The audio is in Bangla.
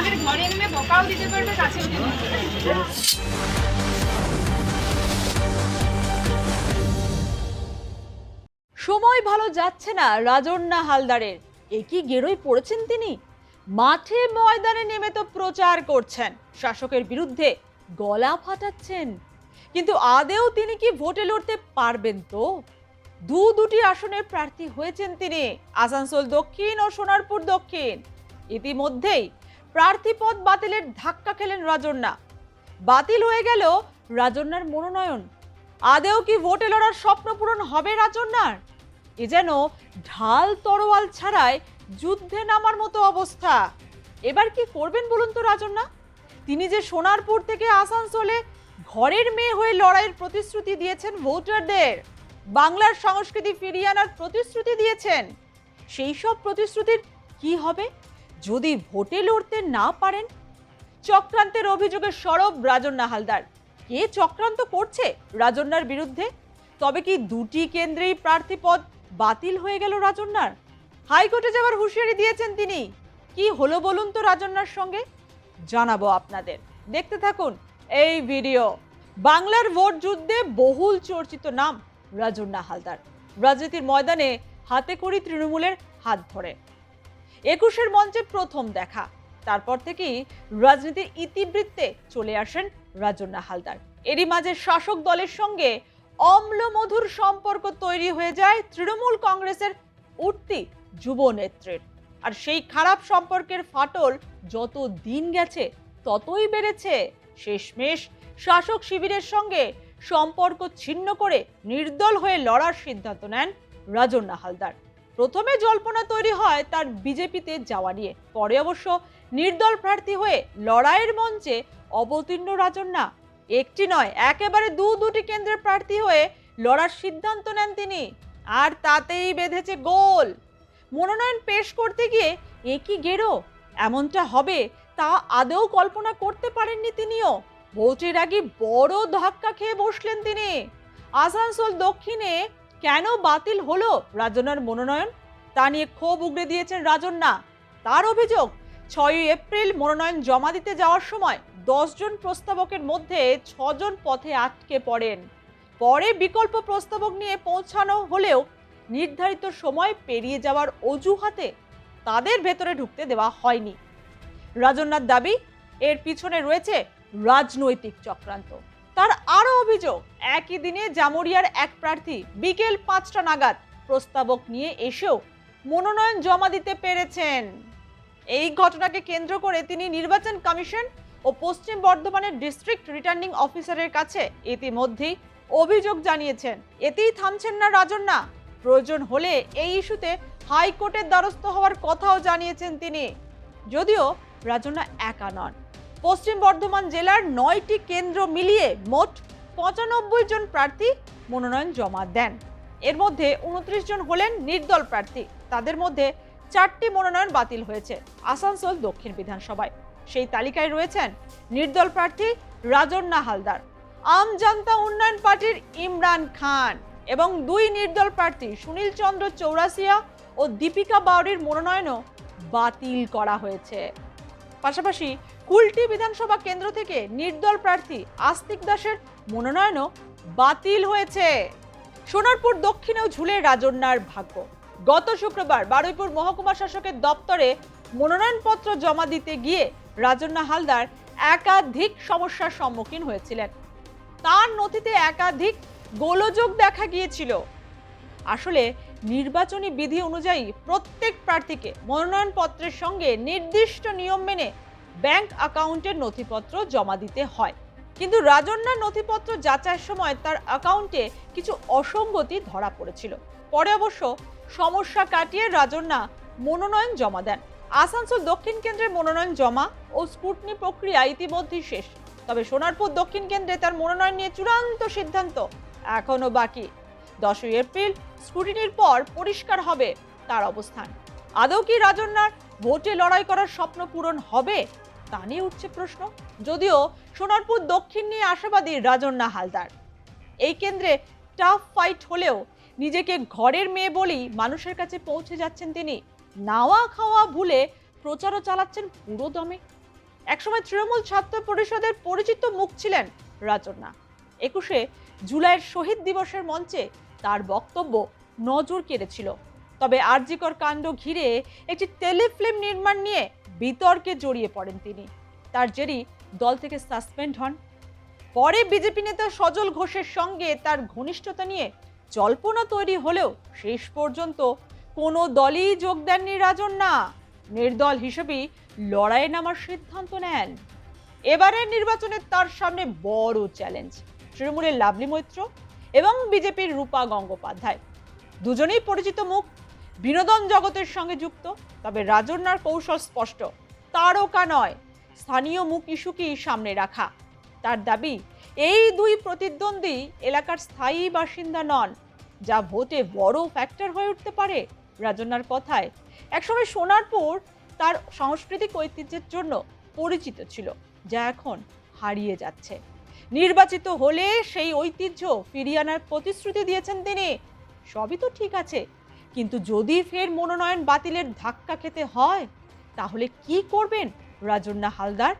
আমাদের ঘরে এনে বকাও দিতে পারবে, কাছেও দিতে পারবে। সময় ভালো যাচ্ছে না রাজন্না হালদারের। একই গেরোয় পড়েছেন তিনি। মাঠে ময়দানে নেমে তো প্রচার করছেন, শাসকের বিরুদ্ধে গলা ফাটাচ্ছেন, কিন্তু আদেও তিনি কি ভোটে লড়তে পারবেন? তো দুটি আসনের প্রার্থী হয়েছেন তিনি, আসানসোল দক্ষিণ ও সোনারপুর দক্ষিণ। ইতিমধ্যেই প্রার্থী পদ বাতিলের ধাক্কা খেলেন রাজন্না। বাতিল হয়ে গেল রাজন্নার মনোনয়ন। আদেও কি ভোটে লড়ার স্বপ্ন পূরণ হবে রাজন্নার? এ যেন ঢাল তরোয়াল ছাড়াই যুদ্ধে নামার মতো অবস্থা। এবার কি করবেন বলুন তো রাজন্না? তিনি যে সোনারপুর থেকে আসানসোলে ঘরের মেয়ে হয়ে লড়াইয়ের প্রতিশ্রুতি দিয়েছেন ভোটারদের, বাংলার সংস্কৃতি ফিরিয়ে আনার প্রতিশ্রুতি দিয়েছেন, সেই সব প্রতিশ্রুতির কি হবে যদি ভোটে লড়তে না পারেন? চক্রান্তের অভিযোগে সরব রাজন্না হালদার। কে চক্রান্ত করছে রাজন্নার বিরুদ্ধে? তবে কি দুটি কেন্দ্রেই প্রার্থী পদ বাতিল হয়ে গেল রাজন্নার? হাইকোর্টে যাওয়ার হুঁশিয়ারি দিয়েছেন তিনি। কি হলো বলুন তো রাজন্নার সঙ্গে? জানাবো আপনাদের, দেখতে থাকুন এই ভিডিও। বাংলার ভোট যুদ্ধে বহুল চর্চিত নাম রাজন্না হালদার। রাজনীতির ময়দানে হাতে করি তৃণমূলের হাত ধরে। ২১-এর মঞ্চে প্রথম দেখা, তারপর থেকেই রাজনীতির ইতিবৃত্তে চলে আসেন রাজন্না হালদার। এরই মাঝে শাসক দলের সঙ্গে অম্লমধুর সম্পর্ক তৈরি হয়ে যায় তৃণমূল কংগ্রেসের উঠতি যুব নেত্রীর। আর সেই খারাপ সম্পর্কের ফাটল যত দিন গেছে ততই বেড়েছে। শেষমেশ শাসক শিবিরের সঙ্গে সম্পর্ক ছিন্ন করে নির্দল হয়ে লড়ার সিদ্ধান্ত নেন রাজন্না হালদার। প্রথমে জল্পনা তৈরি হয় তার বিজেপিতে যাওয়া নিয়ে, পরে অবশ্য নির্দল প্রার্থী হয়ে লড়াইয়ের মঞ্চে অবতীর্ণ রাজন্না। একটি নয়, একেবারে দুটি কেন্দ্রের প্রার্থী হয়ে লড়ার সিদ্ধান্ত নেন তিনি। আর তাতেই বেঁধেছে গোল। মনোনয়ন পেশ করতে গিয়ে একই গেরো এমনটা হবে তা আদৌ কল্পনা করতে পারেননি তিনিও। ভোটের আগে বড় ধাক্কা খেয়ে বসলেন তিনি। আসানসোল দক্ষিণে কেন বাতিল হলো রাজন্নার মনোনয়ন তা নিয়ে ক্ষোভ উগড়ে দিয়েছেন রাজন্না। তার অভিযোগ, ৬ই এপ্রিল মনোনয়ন জমা দিতে যাওয়ার সময় ১০ জন প্রস্তাবকের মধ্যে ৬ জন পথে আটকে পড়েন। পরে বিকল্প প্রস্তাবক নিয়ে পৌঁছানো হলেও নির্ধারিত সময় পেরিয়ে যাওয়ার অজুহাতে তাদের ভেতরে ঢুকতে দেওয়া হয়নি। রাজন্নার দাবি, এর পিছনে রয়েছে রাজনৈতিক চক্রান্ত। তার আরও অভিযোগ, একই দিনে জামুরিয়ার এক প্রার্থী বিকেল ৫টা নাগাদ প্রস্তাবক নিয়ে এসেও মনোনয়ন জমা দিতে পেরেছেন। এই ঘটনাকে কেন্দ্র করে তিনি নির্বাচন কমিশন ও পশ্চিম বর্ধমানের ডিস্ট্রিক্ট রিটার্নিং অফিসারের কাছে ইতিমধ্যেই অভিযোগ জানিয়েছেন। এতেই থামছেন না রাজন্না। প্রয়োজন হলে এই ইস্যুতে হাইকোর্টের দ্বারস্থ হওয়ার কথাও জানিয়েছেন তিনি। যদিও রাজন্না একা নন, পশ্চিম বর্ধমান জেলার ৯টি কেন্দ্র মিলিয়ে মোট ৯৫ জন প্রার্থী মনোনয়ন জমা দেন। এর মধ্যে ২৯ জন হলেন নির্দল প্রার্থী। তাদের মধ্যে ৪টি মনোনয়ন বাতিল হয়েছে আসানসোল দক্ষিণ বিধানসভায়। সেই তালিকায় রয়েছেন নির্দল প্রার্থী রাজন্না হালদার, আম জনতা উন্নয়ন পার্টির ইমরান খান এবং ২ নির্দল প্রার্থী সুনীল চন্দ্র চৌরাসিয়া ও দীপিকা বাউরির মনোনয়নও বাতিল করা হয়েছে। পাশাপাশি কুলটি বিধানসভা কেন্দ্র থেকে নির্দল প্রার্থী আস্তিক দাসের মনোনয়নও বাতিল হয়েছে। সোনারপুর দক্ষিণেও ঝুলে রাজন্নার ভাগ্য। গত শুক্রবার বারুইপুর মহকুমা শাসকের দপ্তরে মনোনয়নপত্র জমা দিতে গিয়ে রাজন্না হালদার একাধিক সমস্যার সম্মুখীন হয়েছিলেন। তার নথিতে একাধিক গোলযোগ দেখা গিয়েছিল। আসলে নির্বাচনী বিধি অনুযায়ী প্রত্যেক প্রার্থীকে মনোনয়নপত্রের সঙ্গে নির্দিষ্ট নিয়ম মেনে ব্যাংক অ্যাকাউন্টের নথিপত্র জমা দিতে হয়, কিন্তু রাজন্নার নথিপত্র যাচাইয়ের সময় তার অ্যাকাউন্টে কিছু অসঙ্গতি ধরা পড়েছিল। পরে অবশ্য সমস্যা কাটিয়ে রাজন্না মনোনয়ন জমা দেন। আসানসোল দক্ষিণ কেন্দ্রের মনোনয়ন জমা ও স্ক্রুটনি প্রক্রিয়া ইতিমধ্যেই শেষ। তবে সোনারপুর দক্ষিণ কেন্দ্রে তার মনোনয়ন নিয়ে চূড়ান্ত সিদ্ধান্ত এখনো বাকি। ১০ই এপ্রিল স্ক্রুটিনির পর পরিষ্কার হবে তার অবস্থান। আদৌ কি রাজন্নার ভোটে লড়াই করার স্বপ্ন পূরণ হবে তা নিয়ে উঠছে প্রশ্ন। যদিও সোনারপুর দক্ষিণ নিয়ে আশাবাদী রাজন্না হালদার। এই কেন্দ্রে টাফ ফাইট হলেও নিজেকে ঘরের মেয়ে বলেই মানুষের কাছে পৌঁছে যাচ্ছেন তিনি। নাওয়া খাওয়া ভুলে প্রচারও চালাচ্ছেন পুরো দমে। একসময় তৃণমূল ছাত্র পরিষদের পরিচিত মুখ ছিলেন রাজন্যা। 21শে জুলাইয়ের শহীদ দিবসের মঞ্চে তার বক্তব্য নজর কেড়েছিল। তবে আরজিকর কাণ্ড ঘিরে একটি টেলিফিল্ম নির্মাণ নিয়ে বিতর্কে জড়িয়ে পড়েন তিনি। তার জেরেই দল থেকে সাসপেন্ড হন। পরে বিজেপি নেতা সজল ঘোষের সঙ্গে তার ঘনিষ্ঠতা নিয়ে জল্পনা তৈরি হলেও শেষ পর্যন্ত কোনো দলই যোগ দেননি রাজন্যা। নির্দল হিসেবেই লড়াইয়ে নামার সিদ্ধান্ত নেন। এবারের নির্বাচনে তার সামনে বড় চ্যালেঞ্জ তৃণমূলের লাভলি মৈত্র এবং বিজেপির রূপা গঙ্গোপাধ্যায়। দুজনেই পরিচিত মুখ, বিনোদন জগতের সঙ্গে যুক্ত। তবে রাজন্যার কৌশল স্পষ্ট, তারকা নয়, স্থানীয় মুখ ইস্যুকেই সামনে রাখা। তার দাবি, এই দুই প্রতিদ্বন্দ্বী এলাকার স্থায়ী বাসিন্দা নন, যা ভোটে বড় ফ্যাক্টর হয়ে উঠতে পারে। রাজন্যার কথায়, একসময় সোনারপুর তার সাংস্কৃতিক ঐতিহ্যের জন্য পরিচিত ছিল, যা এখন হারিয়ে যাচ্ছে। নির্বাচিত হলে সেই ঐতিহ্য ফিরিয়ে আনার প্রতিশ্রুতি দিয়েছেন তিনি। সবই তো ঠিক আছে, কিন্তু যদি ফের মনোনয়ন বাতিলের ধাক্কা খেতে হয়, তাহলে কি করবেন রাজন্যা হালদার?